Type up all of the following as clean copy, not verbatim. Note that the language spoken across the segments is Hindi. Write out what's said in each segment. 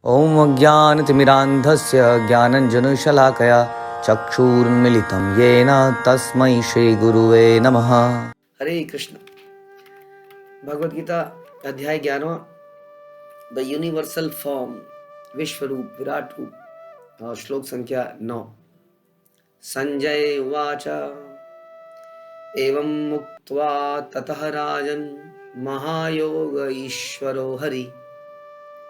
ॐ अज्ञानतिमिरान्धस्य ज्ञानञ्जनशलाकया चक्षुरुन्मिलितं येन तस्मै श्रीगुरुवे नमः। हरे कृष्ण। भगवद गीता अध्याय 11 द यूनिवर्सल फॉर्म, विश्व रूप, विराट रूप और श्लोक संख्या 9। संजय उवाच एवं मुक्त्वा ततः राजन् महायोग ईश्वरो हरि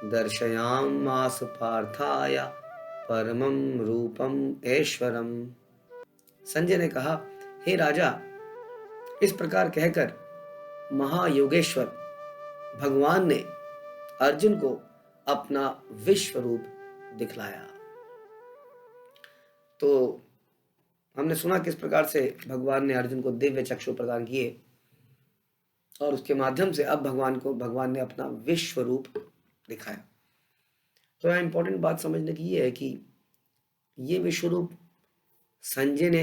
दर्शयामास पार्थाय परमं रूपम ऐश्वरम। संजय ने कहा, हे राजा, इस प्रकार कहकर महायोगेश्वर भगवान ने अर्जुन को अपना विश्व रूप दिखलाया। तो हमने सुना किस प्रकार से भगवान ने अर्जुन को दिव्य चक्षु प्रदान किए और उसके माध्यम से अब भगवान ने अपना विश्व रूप दिखाया। तो यहाँ इंपॉर्टेंट बात समझने की ये है कि ये विश्व रूप संजय ने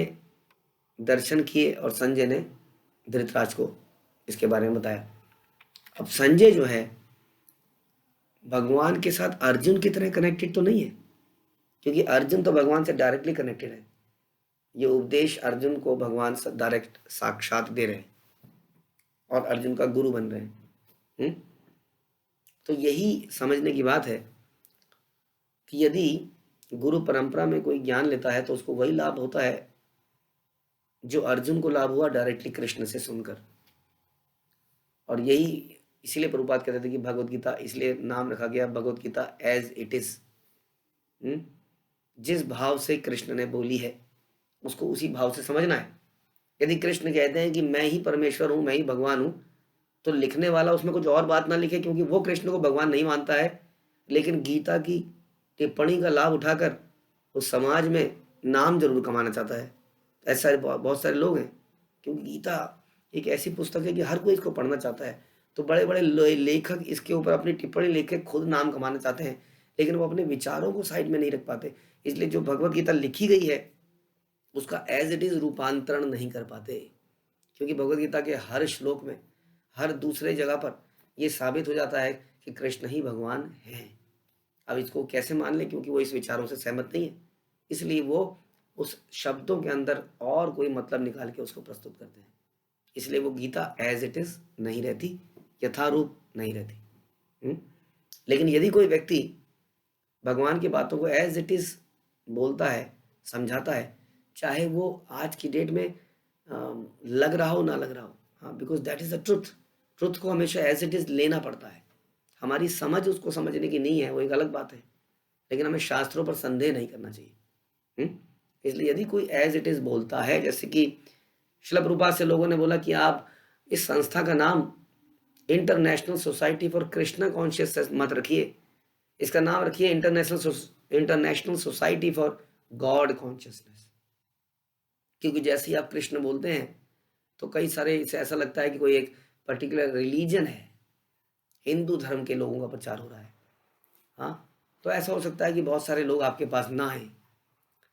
दर्शन किए और संजय ने धृतराज को इसके बारे में बताया। अब संजय जो है भगवान के साथ अर्जुन की तरह कनेक्टेड तो नहीं है, क्योंकि अर्जुन तो भगवान से डायरेक्टली कनेक्टेड है। ये उपदेश अर्जुन को भगवान से डायरेक्ट साक्षात दे रहे हैं और अर्जुन का गुरु बन रहे हैं। तो यही समझने की बात है कि यदि गुरु परंपरा में कोई ज्ञान लेता है तो उसको वही लाभ होता है जो अर्जुन को लाभ हुआ डायरेक्टली कृष्ण से सुनकर। और यही इसीलिए प्रभुपाद कहते थे कि भगवत गीता, इसलिए नाम रखा गया Bhagavad Gita as it is. जिस भाव से कृष्ण ने बोली है उसको उसी भाव से समझना है। यदि कृष्ण कहते हैं कि मैं ही परमेश्वर हूं, मैं ही भगवान हूं, तो लिखने वाला उसमें कुछ और बात ना लिखे, क्योंकि वो कृष्ण को भगवान नहीं मानता है, लेकिन गीता की टिप्पणी का लाभ उठाकर उस समाज में नाम जरूर कमाना चाहता है। ऐसे बहुत सारे लोग हैं, क्योंकि गीता एक ऐसी पुस्तक है कि हर कोई इसको पढ़ना चाहता है। तो बड़े बड़े लेखक इसके ऊपर अपनी टिप्पणी लेके खुद नाम कमाना चाहते हैं, लेकिन वो अपने विचारों को साइड में नहीं रख पाते। इसलिए जो भगवत गीता लिखी गई है उसका एज इट इज रूपांतरण नहीं कर पाते, क्योंकि भगवत गीता के हर श्लोक में, हर दूसरे जगह पर यह साबित हो जाता है कि कृष्ण ही भगवान हैं। अब इसको कैसे मान लें, क्योंकि वो इस विचारों से सहमत नहीं है, इसलिए वो उस शब्दों के अंदर और कोई मतलब निकाल के उसको प्रस्तुत करते हैं। इसलिए वो गीता एज इट इज नहीं रहती, यथारूप नहीं रहती। लेकिन यदि कोई व्यक्ति भगवान की बातों को एज इट इज बोलता है, समझाता है, चाहे वो आज की डेट में लग रहा हो ना लग रहा हो, हाँ, because that is the truth को हमेशा एज इट इज लेना पड़ता है। हमारी समझ उसको समझने की नहीं है, वो एक अलग बात है, लेकिन हमें शास्त्रों पर संदेह नहीं करना चाहिए। इसलिए यदि कोई एज इट इज बोलता है, जैसे कि श्रील प्रभुपाद से लोगों ने बोला कि आप इस संस्था का नाम international society for Krishna consciousness मत रखिए, इसका नाम रखिए international society for God consciousness. क्योंकि जैसे ही आप कृष्ण बोलते हैं तो कई सारे इसे ऐसा लगता है कि कोई एक पर्टिकुलर रिलीजन है, हिंदू धर्म के लोगों का प्रचार हो रहा है। हाँ, तो ऐसा हो सकता है कि बहुत सारे लोग आपके पास ना आए,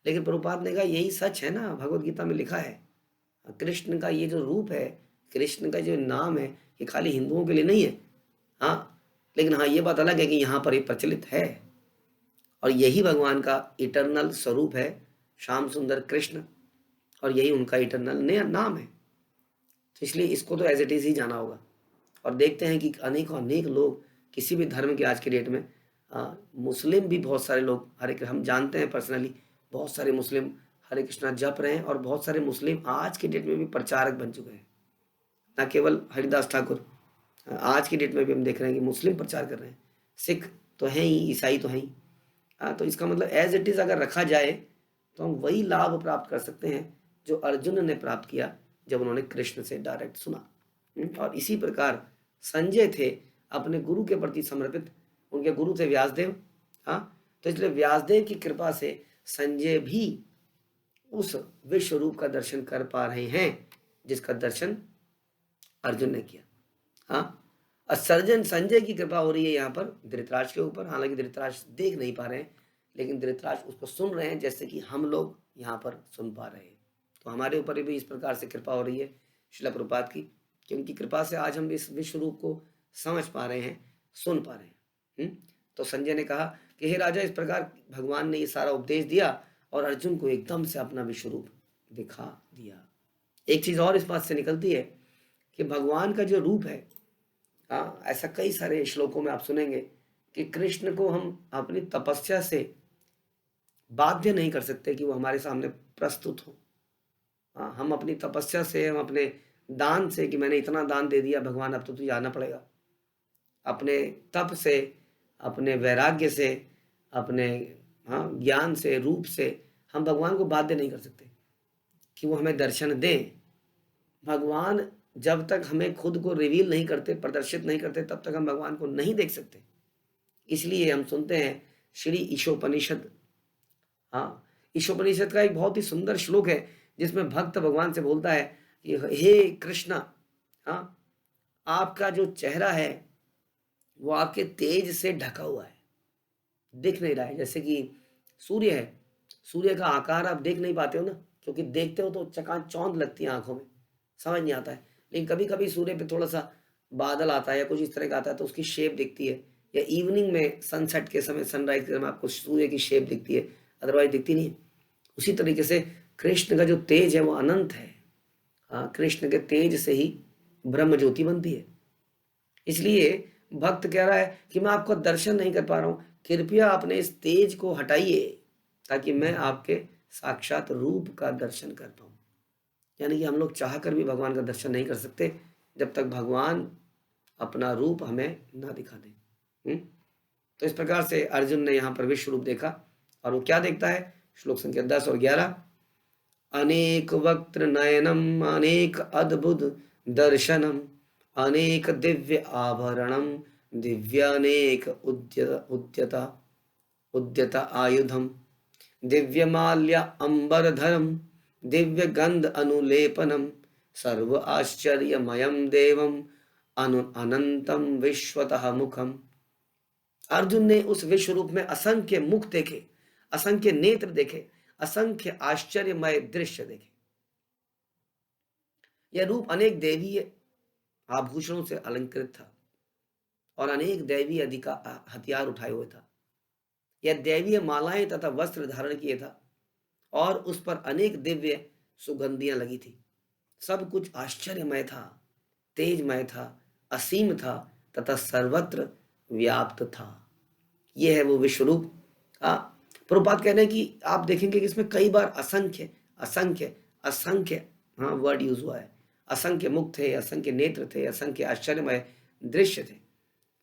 लेकिन प्रभुपाद ने कहा यही सच है ना, भगवत गीता में लिखा है कृष्ण का ये जो रूप है, कृष्ण का जो नाम है, ये खाली हिंदुओं के लिए नहीं है। हाँ, लेकिन हाँ, ये बात अलग है कि यहाँ पर ये प्रचलित है और यही भगवान का इटर्नल स्वरूप है, श्याम सुंदर कृष्ण, और यही उनका इटर्नल नाम है। तो इसलिए इसको तो एज इट इज ही जाना होगा। और देखते हैं कि अनेक लोग किसी भी धर्म के आज के डेट में, मुस्लिम भी बहुत सारे लोग हम जानते हैं पर्सनली, बहुत सारे मुस्लिम हरे कृष्णा जप रहे हैं और बहुत सारे मुस्लिम आज की डेट में भी प्रचारक बन चुके हैं। न केवल हरिदास ठाकुर, आज की डेट में भी हम देख रहे हैं कि मुस्लिम प्रचार कर रहे हैं, सिख तो हैं ही, ईसाई तो हैं ही। तो इसका मतलब एज इट इज अगर रखा जाए तो हम वही लाभ प्राप्त कर सकते हैं जो अर्जुन ने प्राप्त किया जब उन्होंने कृष्ण से डायरेक्ट सुना। और इसी प्रकार संजय थे अपने गुरु के प्रति समर्पित, उनके गुरु थे व्यासदेव। हाँ, तो इसलिए व्यासदेव की कृपा से संजय भी उस विश्व रूप का दर्शन कर पा रहे हैं जिसका दर्शन अर्जुन ने किया। हाँ, संजय की कृपा हो रही है यहाँ पर धृतराज के ऊपर। हालांकि धृतराज देख नहीं पा रहे हैं, लेकिन धृतराज उसको सुन रहे हैं, जैसे कि हम लोग यहाँ पर सुन पा रहे हैं। तो हमारे ऊपर भी इस प्रकार से कृपा हो रही है श्रील प्रभुपाद की, कि उनकी कृपा से आज हम इस विश्व रूप को समझ पा रहे हैं, सुन पा रहे हैं। तो संजय ने कहा कि हे राजा, इस प्रकार भगवान ने ये सारा उपदेश दिया और अर्जुन को एकदम से अपना विश्व रूप दिखा दिया। एक चीज और इस बात से निकलती है कि भगवान का जो रूप है, ऐसा कई सारे श्लोकों में आप सुनेंगे कि कृष्ण को हम अपनी तपस्या से बाध्य नहीं कर सकते कि वो हमारे सामने प्रस्तुत हो। हम अपनी तपस्या से, हम अपने दान से, कि मैंने इतना दान दे दिया भगवान, अब तो तुझे आना पड़ेगा, अपने तप से, अपने वैराग्य से, अपने ज्ञान से, रूप से हम भगवान को बाध्य नहीं कर सकते कि वो हमें दर्शन दें। भगवान जब तक हमें खुद को रिवील नहीं करते, प्रदर्शित नहीं करते, तब तक हम भगवान को नहीं देख सकते। इसलिए हम सुनते हैं श्री ईशोपनिषद। ईशोपनिषद का एक बहुत ही सुंदर श्लोक है जिसमें भक्त भगवान से बोलता है कि हे कृष्णा, आपका जो चेहरा है वो आपके तेज से ढका हुआ है, दिख नहीं रहा है। जैसे कि सूर्य है, सूर्य का आकार आप देख नहीं पाते हो ना, क्योंकि देखते हो तो चकाचौंध लगती है आंखों में, समझ नहीं आता है। लेकिन कभी कभी सूर्य पे थोड़ा सा बादल आता है या कुछ इस तरह का आता है तो उसकी शेप दिखती है, या इवनिंग में सनसेट के समय, सनराइज के समय आपको सूर्य की शेप दिखती है, अदरवाइज दिखती नहीं है। उसी तरीके से कृष्ण का जो तेज है वो अनंत है। कृष्ण के तेज से ही ब्रह्म ज्योति बनती है। इसलिए भक्त कह रहा है कि मैं आपको दर्शन नहीं कर पा रहा हूं, कृपया अपने इस तेज को हटाइए ताकि मैं आपके साक्षात रूप का दर्शन कर पाऊं। यानी कि हम लोग चाहकर भी भगवान का दर्शन नहीं कर सकते जब तक भगवान अपना रूप हमें ना दिखा दे। तो इस प्रकार से अर्जुन ने यहाँ पर विश्व रूप देखा, और वो क्या देखता है? श्लोक संख्या 10 और 11। अनेक वक्त्र नयनम अनेक अद्भुत दर्शनम अनेक दिव्य आभरणम दिव्यानेक उद्यत आयुधम दिव्यमाल्य अंबरधरम दिव्य गंध अनुलेपनम सर्व आश्चर्यमयम देवम अनंतम विश्वतः मुखम। अर्जुन ने उस विश्व रूप में असंख्य मुख देखे, असंख्य नेत्र देखे, असंख्य आश्चर्यमय दृश्य देखे। यह रूप अनेक दैवीय आभूषणों से अलंकृत था और अनेक दैवीय हथियार उठाए हुए था। यह दैवीय मालाएं तथा वस्त्र धारण किए था और उस पर अनेक दिव्य सुगंधियां लगी थी। सब कुछ आश्चर्यमय था, तेजमय था, असीम था तथा सर्वत्र व्याप्त था। यह है वो विश्व रूप। प्रभुपाद कह रहे हैं कि आप देखेंगे कि इसमें कई बार असंख्य असंख्य असंख्य वर्ड यूज हुआ है। असंख्य मुख थे, असंख्य नेत्र थे, असंख्य आश्चर्यमय दृश्य थे,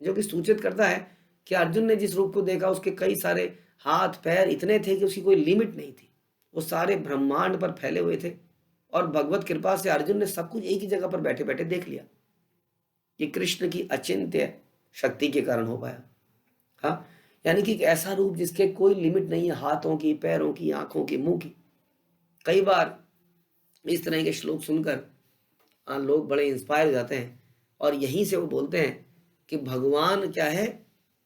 जो कि सूचित करता है कि अर्जुन ने जिस रूप को देखा उसके कई सारे हाथ पैर इतने थे कि उसकी कोई लिमिट नहीं थी। वो सारे ब्रह्मांड पर फैले हुए थे और भगवत कृपा से अर्जुन ने सब कुछ एक ही जगह पर बैठे बैठे देख लिया। ये कृष्ण की अचिंत्य शक्ति के कारण हो पाया। यानी कि एक ऐसा रूप जिसके कोई लिमिट नहीं है, हाथों की, पैरों की, आंखों की, मुंह की। कई बार इस तरह के श्लोक सुनकर लोग बड़े इंस्पायर हो जाते हैं और यहीं से वो बोलते हैं कि भगवान क्या है?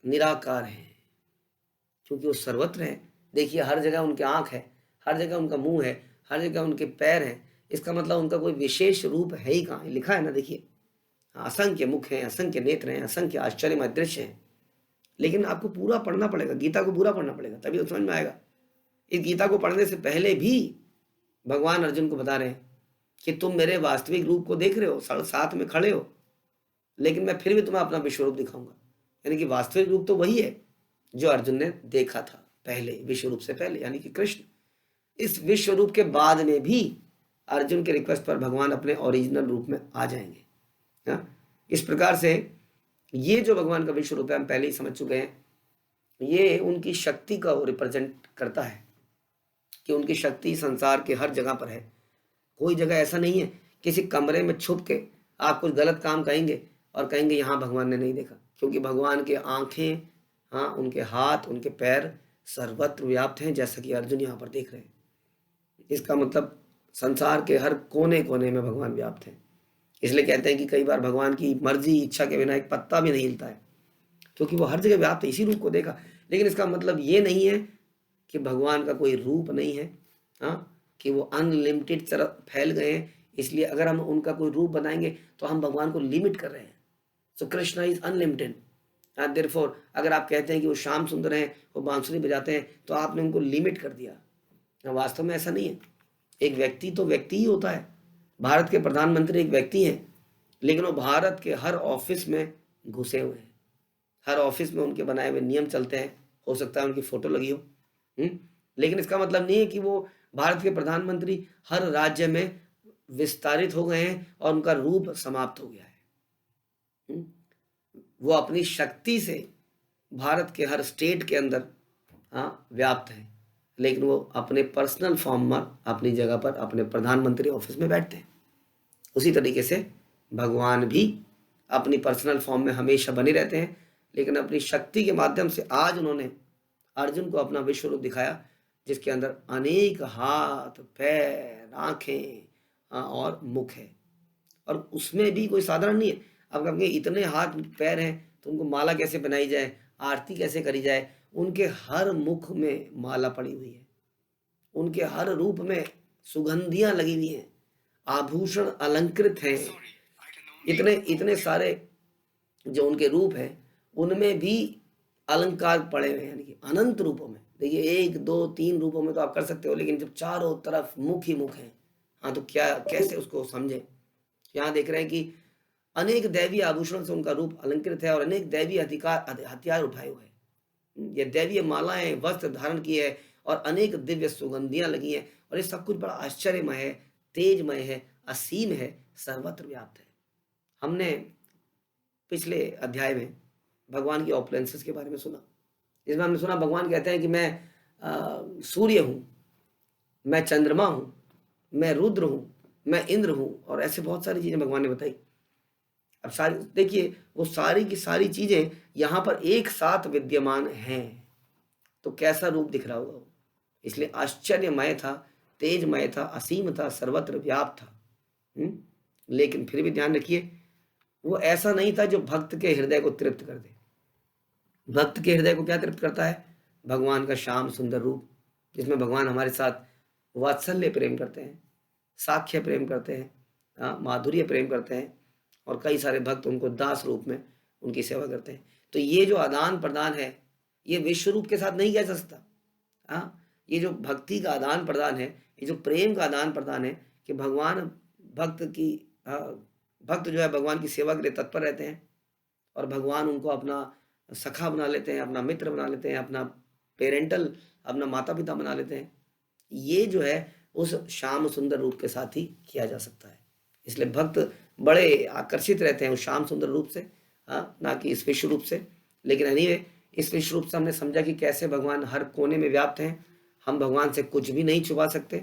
निराकार है, क्योंकि वो सर्वत्र है। देखिए, हर जगह उनके आंख है, हर जगह उनका मुंह है, हर जगह उनके पैर हैं। इसका मतलब उनका कोई विशेष रूप है ही कहाँ? लिखा है ना, देखिए, असंख्य मुख हैं, असंख्य नेत्र हैं, असंख्य आश्चर्यमय दृश्य हैं। लेकिन आपको पूरा पढ़ना पड़ेगा, गीता को पूरा पढ़ना पड़ेगा, तभी तो समझ में आएगा। इस गीता को पढ़ने से पहले भी भगवान अर्जुन को बता रहे हैं कि तुम मेरे वास्तविक रूप को देख रहे हो, साथ में खड़े हो, लेकिन मैं फिर भी तुम्हें अपना विश्व रूप दिखाऊंगा। यानी कि वास्तविक रूप तो वही है जो अर्जुन ने देखा था पहले, विश्व रूप से पहले, यानी कि कृष्ण। इस विश्व रूप के बाद में भी अर्जुन के रिक्वेस्ट पर भगवान अपने ओरिजिनल रूप में आ जाएंगे। इस प्रकार से ये जो भगवान का विश्व रूप है, हम पहले ही समझ चुके हैं, ये उनकी शक्ति का रिप्रेजेंट करता है कि उनकी शक्ति संसार के हर जगह पर है। कोई जगह ऐसा नहीं है किसी कमरे में छुप के आप कुछ गलत काम कहेंगे और कहेंगे यहाँ भगवान ने नहीं देखा, क्योंकि भगवान के आंखें, उनके हाथ, उनके पैर सर्वत्र व्याप्त हैं, जैसा कि अर्जुन यहाँ पर देख रहे हैं। इसका मतलब संसार के हर कोने कोने में भगवान व्याप्त हैं। इसलिए कहते हैं कि कई बार भगवान की मर्जी, इच्छा के बिना एक पत्ता भी नहीं हिलता है, क्योंकि वो हर जगह व्याप्त है, इसी रूप को देखा। लेकिन इसका मतलब ये नहीं है कि भगवान का कोई रूप नहीं है, कि वो अनलिमिटेड तरफ फैल गए हैं। इसलिए अगर हम उनका कोई रूप बनाएंगे तो हम भगवान को लिमिट कर रहे हैं। सो कृष्णा इज अनलिमिटेड, देयरफॉर अगर आप कहते हैं कि वो श्याम सुंदर हैं, वो बांसुरी बजाते हैं, तो आपने उनको लिमिट कर दिया। वास्तव में ऐसा नहीं है। एक व्यक्ति तो व्यक्ति ही होता है। भारत के प्रधानमंत्री एक व्यक्ति हैं, लेकिन वो भारत के हर ऑफिस में घुसे हुए हैं। हर ऑफिस में उनके बनाए हुए नियम चलते हैं। हो सकता है उनकी फोटो लगी हो, लेकिन इसका मतलब नहीं है कि वो भारत के प्रधानमंत्री हर राज्य में विस्तारित हो गए हैं और उनका रूप समाप्त हो गया है। वो अपनी शक्ति से भारत के हर स्टेट के अंदर व्याप्त है, लेकिन वो अपने पर्सनल फॉर्म में अपनी जगह पर अपने प्रधानमंत्री ऑफिस में बैठते हैं। उसी तरीके से भगवान भी अपनी पर्सनल फॉर्म में हमेशा बने रहते हैं, लेकिन अपनी शक्ति के माध्यम से आज उन्होंने अर्जुन को अपना विश्व रूप दिखाया, जिसके अंदर अनेक हाथ, पैर, आंखें और मुख है। और उसमें भी कोई साधारण नहीं है। अब कहेंगे इतने हाथ पैर हैं तो उनको माला कैसे बनाई जाए, आरती कैसे करी जाए। उनके हर मुख में माला पड़ी हुई है, उनके हर रूप में सुगंधियां लगी हुई हैं, आभूषण अलंकृत हैं। इतने इतने सारे जो उनके रूप हैं उनमें भी अलंकार पड़े हुए हैं, यानी कि अनंत रूपों में। देखिए 1, 2, 3 रूपों में तो आप कर सकते हो, लेकिन जब चारों तरफ मुख ही मुख है, तो क्या कैसे उसको समझे। यहाँ देख रहे हैं कि अनेक दैवीय आभूषण से उनका रूप अलंकृत है और अनेक दैवीय हथियार उठाए हुए हैं। ये दैवीय मालाएं, वस्त्र धारण किए है और अनेक दिव्य सुगंधियां लगी हैं, और ये सब कुछ बड़ा आश्चर्यमय है, तेजमय है, असीम है, सर्वत्र व्याप्त है। हमने पिछले अध्याय में भगवान की ऑपुलेंसेस के बारे में सुना, जिसमें हमने सुना भगवान कहते हैं कि मैं सूर्य हूँ, मैं चंद्रमा हूँ, मैं रुद्र हूँ, मैं इंद्र हूँ, और ऐसे बहुत सारी चीज़ें भगवान ने बताई। अब सारी देखिए वो सारी की सारी चीज़ें यहाँ पर एक साथ विद्यमान हैं, तो कैसा रूप दिख रहा होगा वो। इसलिए आश्चर्यमय था, तेजमय था, असीम था, सर्वत्र व्याप्त था। लेकिन फिर भी ध्यान रखिए, वो ऐसा नहीं था जो भक्त के हृदय को तृप्त कर दे। भक्त के हृदय को क्या तृप्त करता है? भगवान का श्याम सुंदर रूप, जिसमें भगवान हमारे साथ वात्सल्य प्रेम करते हैं, साख्य प्रेम करते हैं, माधुर्य प्रेम करते हैं, और कई सारे भक्त उनको दास रूप में उनकी सेवा करते हैं। तो ये जो आदान प्रदान है, ये विश्व रूप के साथ नहीं किया जा सकता। ये जो भक्ति का आदान प्रदान है, ये जो प्रेम का आदान प्रदान है, कि भगवान भक्त जो है भगवान की सेवा के लिए तत्पर रहते हैं, और भगवान उनको अपना सखा बना लेते हैं, अपना मित्र बना लेते हैं, अपना पेरेंटल, अपना माता पिता बना लेते हैं। ये जो है उस श्याम सुंदर रूप के साथ ही किया जा सकता है। इसलिए भक्त बड़े आकर्षित रहते हैं उस श्याम सुंदर रूप से, ना कि इस विश्व रूप से। लेकिन एनीवे, इस विश्व रूप से हमने समझा कि कैसे भगवान हर कोने में व्याप्त हैं। हम भगवान से कुछ भी नहीं छुपा सकते,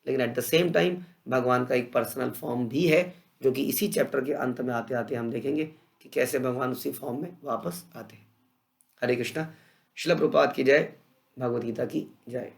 लेकिन एट द सेम टाइम भगवान का एक पर्सनल फॉर्म भी है, जो कि इसी चैप्टर के अंत में आते आते हम देखेंगे कि कैसे भगवान उसी फॉर्म में वापस आते हैं। हरे कृष्णा। श्रील प्रभुपाद की जय। भगवद गीता की जय।